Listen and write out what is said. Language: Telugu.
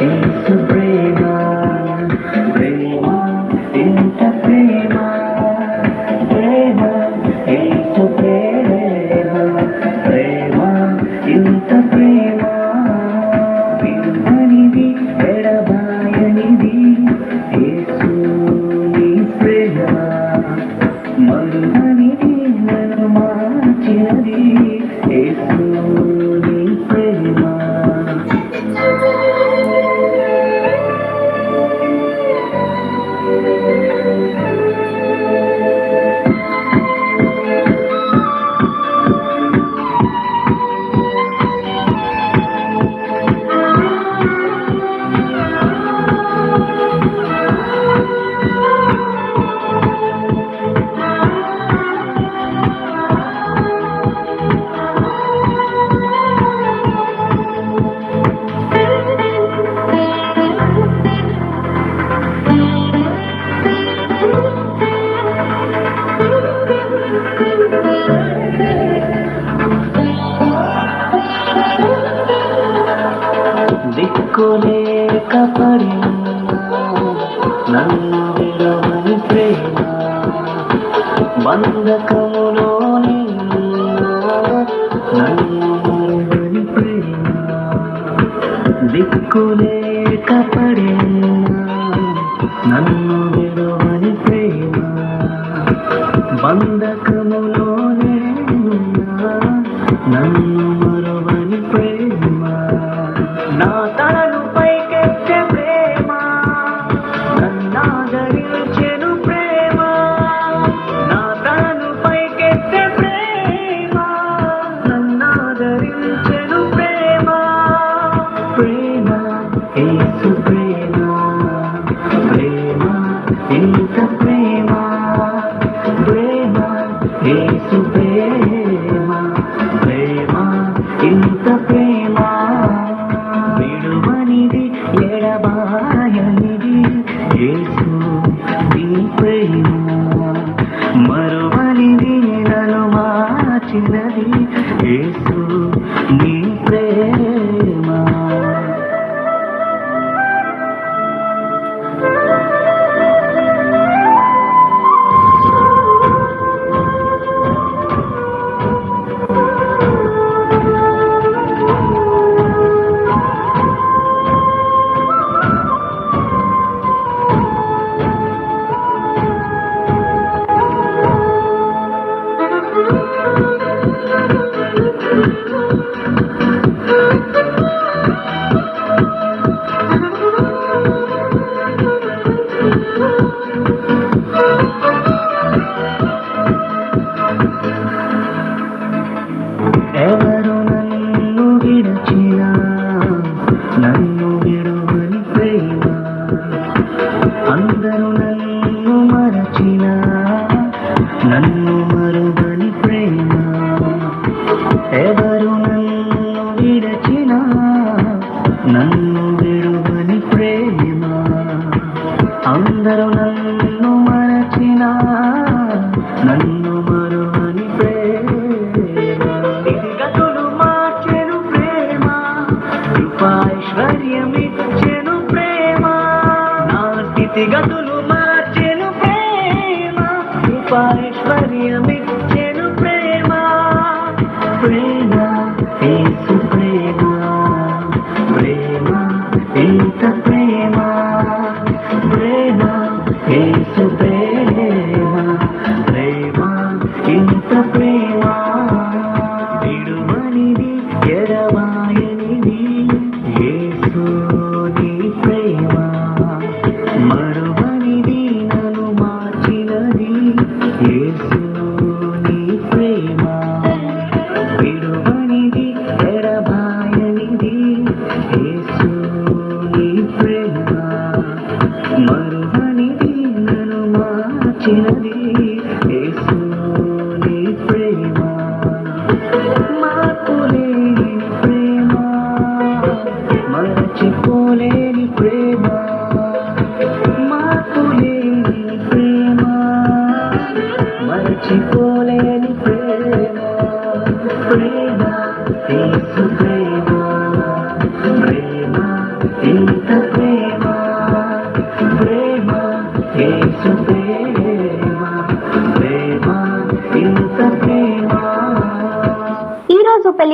యేసు ప్రేమ ప్రేమ ఇంత ప్రేమ ప్రేమ యేసు ప్రేమ ప్రేమ ఇంత ప్రేమ విలువనిది ఎడబాయనిది యేసు నీ ప్రేమ మరువనిది నన్ను మార్చినది యేసు నీ ప్రేమ దిక్కులేక పడిన నన్ను విడవని ప్రేమ బంధకములో నన్ను మరువని ప్రేమ దిక్కులేక పడిన నన్ను విడవని ప్రేమ బంధకములో నన్ను మరువని ప్రేమ నా తలను పైకెత్తే ప్రేమ నన్నాదరించెను ప్రేమ నా తలను పైకెత్తే ప్రేమ నన్నాదరించెను ప్రేమ ప్రేమ యేసు ప్రేమ ప్రేమ ఇంత ప్రేమ ప్రేమ యేసు ప్రేమ ప్రేమ ఇంత ప్రేమ విడువనిది ఎడబాయనిది యేసు నీ ప్రేమ మరువనిది నన్ను మార్చినది యేసు నీ ప్రేమ ఎవరు నన్ను విడచినా నన్ను విడువని ప్రేమ అందరూ నన్ను మరచినా నన్ను మరువని ప్రేమ ఎవరు నన్ను విడచినా నన్ను విడువని ప్రేమ అందరూ నన్ను మరచినా నన్ను మరువని ప్రేమ స్థితిగతులు మార్చెను ప్రేమ కృపాైశ్వర్యమిచ్చెను ప్రేమ నా స్థితిగతులు మార్చెను ప్రేమ కృపాైశ్వర్యమిచ్చెను ప్రేమ ప్రేమ యేసు ప్రేమ ప్రేమ ఇంత ప్రేమ ప్రేమ యేసు ప్రేమ ప్రేమ ఇంత ప్రేమ విడువనిది ఎడబాయనిది యేసు నీ ప్రేమ మరువనిది నన్ను మార్చినది యేసు నీ ప్రేమ విడువనిది ఎడబాయనిది యేసు నీ ప్రేమ మరువనిది నన్ను మార్చినది యేసు నీ ప్రేమ మార్పులేని ప్రేమ మరచిపోలేని ప్రేమ మార్పులేని ప్రేమ మరచిపోలేని ప్రేమ ప్రేమ యేసు ప్రేమ ప్రేమ ఇంత ప్రేమ ప్రేమ యేసు ప్రేమ ప్రేమ ఇంత ప్రేమ. ఈరోజు పెళ్లి